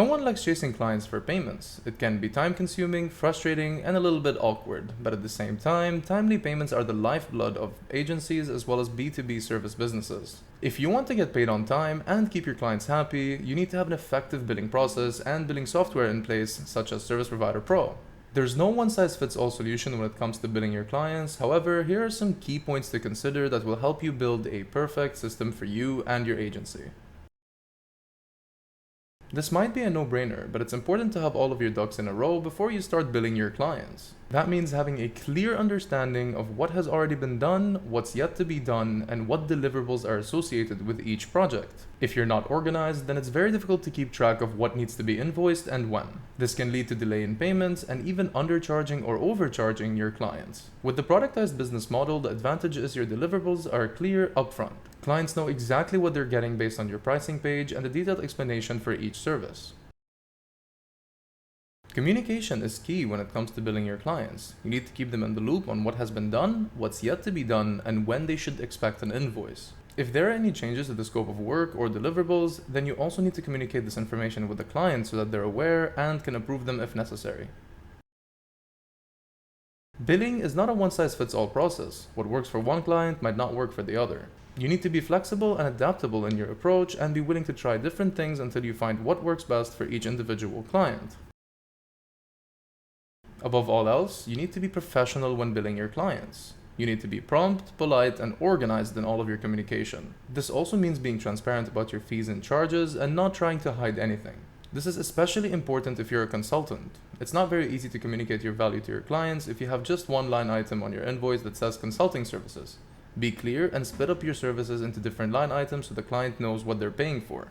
No one likes chasing clients for payments. It can be time-consuming, frustrating, and a little bit awkward, but at the same time, timely payments are the lifeblood of agencies as well as B2B service businesses. If you want to get paid on time and keep your clients happy, you need to have an effective billing process and billing software in place, such as Service Provider Pro. There's no one-size-fits-all solution when it comes to billing your clients. However, here are some key points to consider that will help you build a perfect system for you and your agency. This might be a no-brainer, but it's important to have all of your ducks in a row before you start billing your clients. That means having a clear understanding of what has already been done, what's yet to be done, and what deliverables are associated with each project. If you're not organized, then it's very difficult to keep track of what needs to be invoiced and when. This can lead to delay in payments and even undercharging or overcharging your clients. With the productized business model, the advantage is your deliverables are clear upfront. Clients know exactly what they're getting based on your pricing page and a detailed explanation for each service. Communication is key when it comes to billing your clients. You need to keep them in the loop on what has been done, what's yet to be done, and when they should expect an invoice. If there are any changes to the scope of work or deliverables, then you also need to communicate this information with the client so that they're aware and can approve them if necessary. Billing is not a one-size-fits-all process. What works for one client might not work for the other. You need to be flexible and adaptable in your approach and be willing to try different things until you find what works best for each individual client. Above all else, you need to be professional when billing your clients. You need to be prompt, polite, and organized in all of your communication. This also means being transparent about your fees and charges and not trying to hide anything. This is especially important if you're a consultant. It's not very easy to communicate your value to your clients if you have just one line item on your invoice that says consulting services. Be clear and split up your services into different line items so the client knows what they're paying for.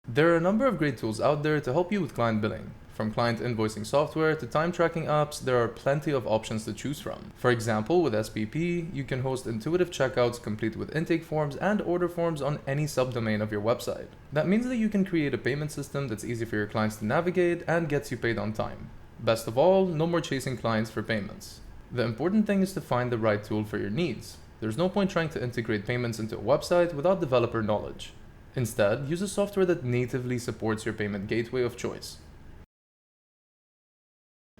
There are a number of great tools out there to help you with client billing. From client invoicing software to time tracking apps, there are plenty of options to choose from. For example, with SPP, you can host intuitive checkouts complete with intake forms and order forms on any subdomain of your website. That means that you can create a payment system that's easy for your clients to navigate and gets you paid on time. Best of all, no more chasing clients for payments. The important thing is to find the right tool for your needs. There's no point trying to integrate payments into a website without developer knowledge. Instead, use a software that natively supports your payment gateway of choice.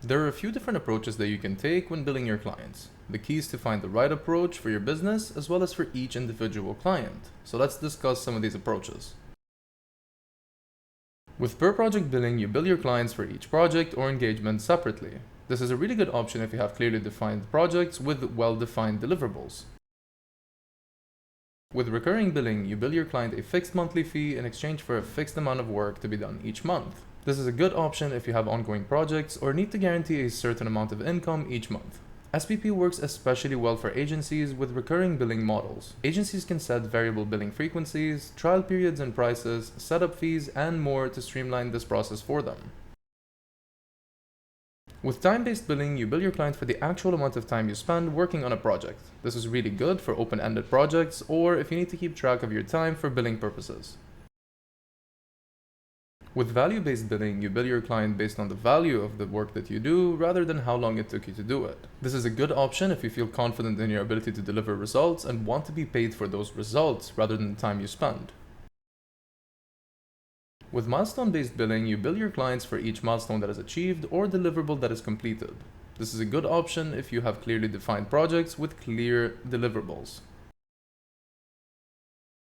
There are a few different approaches that you can take when billing your clients. The key is to find the right approach for your business as well as for each individual client. So let's discuss some of these approaches. With per project billing, you bill your clients for each project or engagement separately. This is a really good option if you have clearly defined projects with well-defined deliverables. With recurring billing, you bill your client a fixed monthly fee in exchange for a fixed amount of work to be done each month. This is a good option if you have ongoing projects or need to guarantee a certain amount of income each month. SPP works especially well for agencies with recurring billing models. Agencies can set variable billing frequencies, trial periods and prices, setup fees, and more to streamline this process for them. With time-based billing, you bill your client for the actual amount of time you spend working on a project. This is really good for open-ended projects or if you need to keep track of your time for billing purposes. With value-based billing, you bill your client based on the value of the work that you do rather than how long it took you to do it. This is a good option if you feel confident in your ability to deliver results and want to be paid for those results rather than the time you spend. With milestone-based billing, you bill your clients for each milestone that is achieved or deliverable that is completed. This is a good option if you have clearly defined projects with clear deliverables.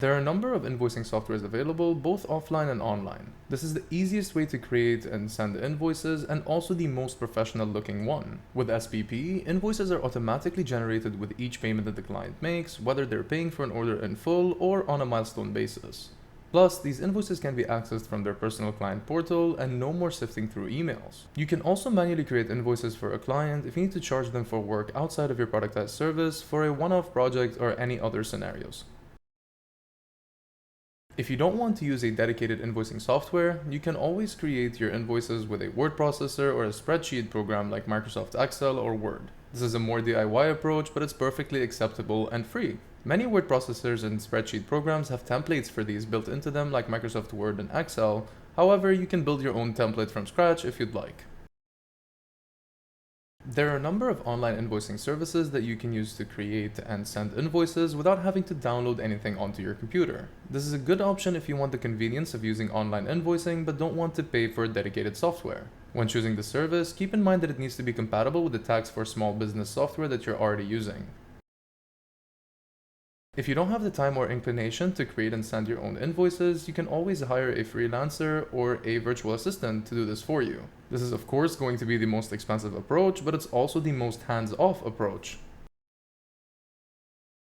There are a number of invoicing softwares available, both offline and online. This is the easiest way to create and send invoices and also the most professional looking one. With SPP, invoices are automatically generated with each payment that the client makes, whether they're paying for an order in full or on a milestone basis. Plus, these invoices can be accessed from their personal client portal and no more sifting through emails. You can also manually create invoices for a client if you need to charge them for work outside of your productized service for a one-off project or any other scenarios. If you don't want to use a dedicated invoicing software, you can always create your invoices with a word processor or a spreadsheet program like Microsoft Excel or Word. This is a more DIY approach, but it's perfectly acceptable and free. Many word processors and spreadsheet programs have templates for these built into them like Microsoft Word and Excel. However, you can build your own template from scratch if you'd like. There are a number of online invoicing services that you can use to create and send invoices without having to download anything onto your computer. This is a good option if you want the convenience of using online invoicing but don't want to pay for dedicated software. When choosing the service, keep in mind that it needs to be compatible with the tax for small business software that you're already using. If you don't have the time or inclination to create and send your own invoices, you can always hire a freelancer or a virtual assistant to do this for you. This is of course going to be the most expensive approach, but it's also the most hands-off approach.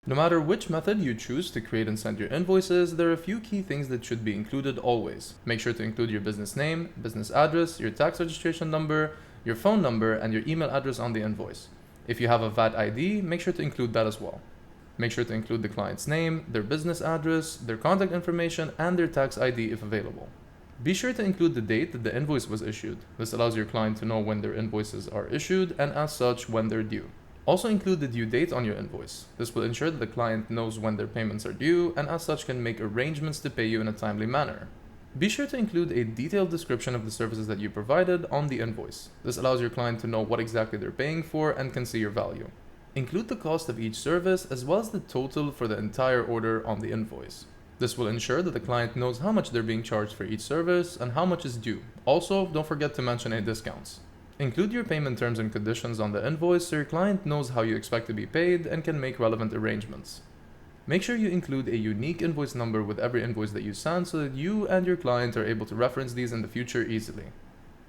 No matter which method you choose to create and send your invoices, there are a few key things that should be included always. Make sure to include your business name, business address, your tax registration number, your phone number, and your email address on the invoice. If you have a VAT ID, make sure to include that as well. Make sure to include the client's name, their business address, their contact information, and their tax ID if available. Be sure to include the date that the invoice was issued. This allows your client to know when their invoices are issued and as such when they're due. Also include the due date on your invoice. This will ensure that the client knows when their payments are due and as such can make arrangements to pay you in a timely manner. Be sure to include a detailed description of the services that you provided on the invoice. This allows your client to know what exactly they're paying for and can see your value. Include the cost of each service as well as the total for the entire order on the invoice. This will ensure that the client knows how much they're being charged for each service and how much is due. Also, don't forget to mention any discounts. Include your payment terms and conditions on the invoice so your client knows how you expect to be paid and can make relevant arrangements. Make sure you include a unique invoice number with every invoice that you send so that you and your client are able to reference these in the future easily.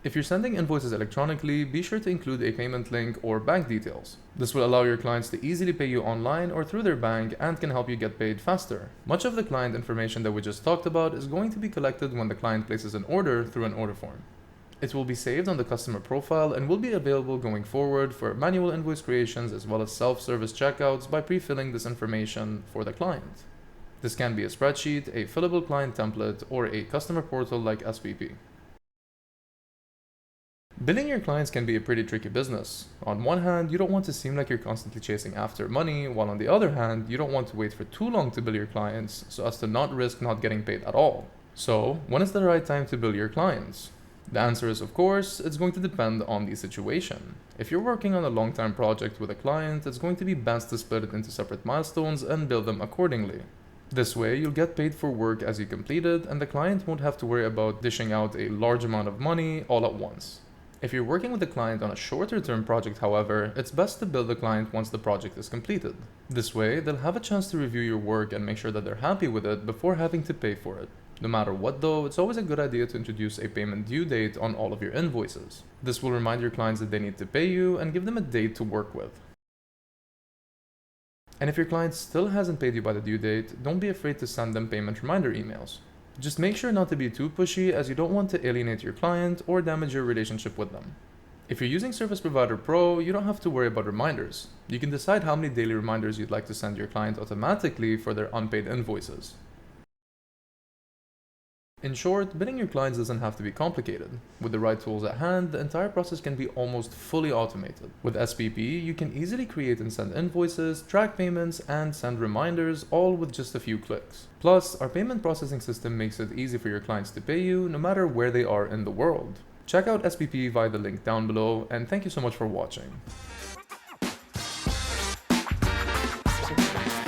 If you're sending invoices electronically, be sure to include a payment link or bank details. This will allow your clients to easily pay you online or through their bank and can help you get paid faster. Much of the client information that we just talked about is going to be collected when the client places an order through an order form. It will be saved on the customer profile and will be available going forward for manual invoice creations as well as self-service checkouts by pre-filling this information for the client. This can be a spreadsheet, a fillable client template, or a customer portal like SPP. Billing your clients can be a pretty tricky business. On one hand, you don't want to seem like you're constantly chasing after money, while on the other hand, you don't want to wait for too long to bill your clients so as to not risk not getting paid at all. So, when is the right time to bill your clients? The answer is, of course, it's going to depend on the situation. If you're working on a long-term project with a client, it's going to be best to split it into separate milestones and bill them accordingly. This way, you'll get paid for work as you complete it, and the client won't have to worry about dishing out a large amount of money all at once. If you're working with a client on a shorter term project, however, it's best to bill the client once the project is completed. This way, they'll have a chance to review your work and make sure that they're happy with it before having to pay for it. No matter what though, it's always a good idea to introduce a payment due date on all of your invoices. This will remind your clients that they need to pay you and give them a date to work with. And if your client still hasn't paid you by the due date, don't be afraid to send them payment reminder emails. Just make sure not to be too pushy as you don't want to alienate your client or damage your relationship with them. If you're using Service Provider Pro, you don't have to worry about reminders. You can decide how many daily reminders you'd like to send your client automatically for their unpaid invoices. In short, billing your clients doesn't have to be complicated. With the right tools at hand, the entire process can be almost fully automated. With SPP, you can easily create and send invoices, track payments, and send reminders, all with just a few clicks. Plus, our payment processing system makes it easy for your clients to pay you no matter where they are in the world. Check out SPP via the link down below, and thank you so much for watching.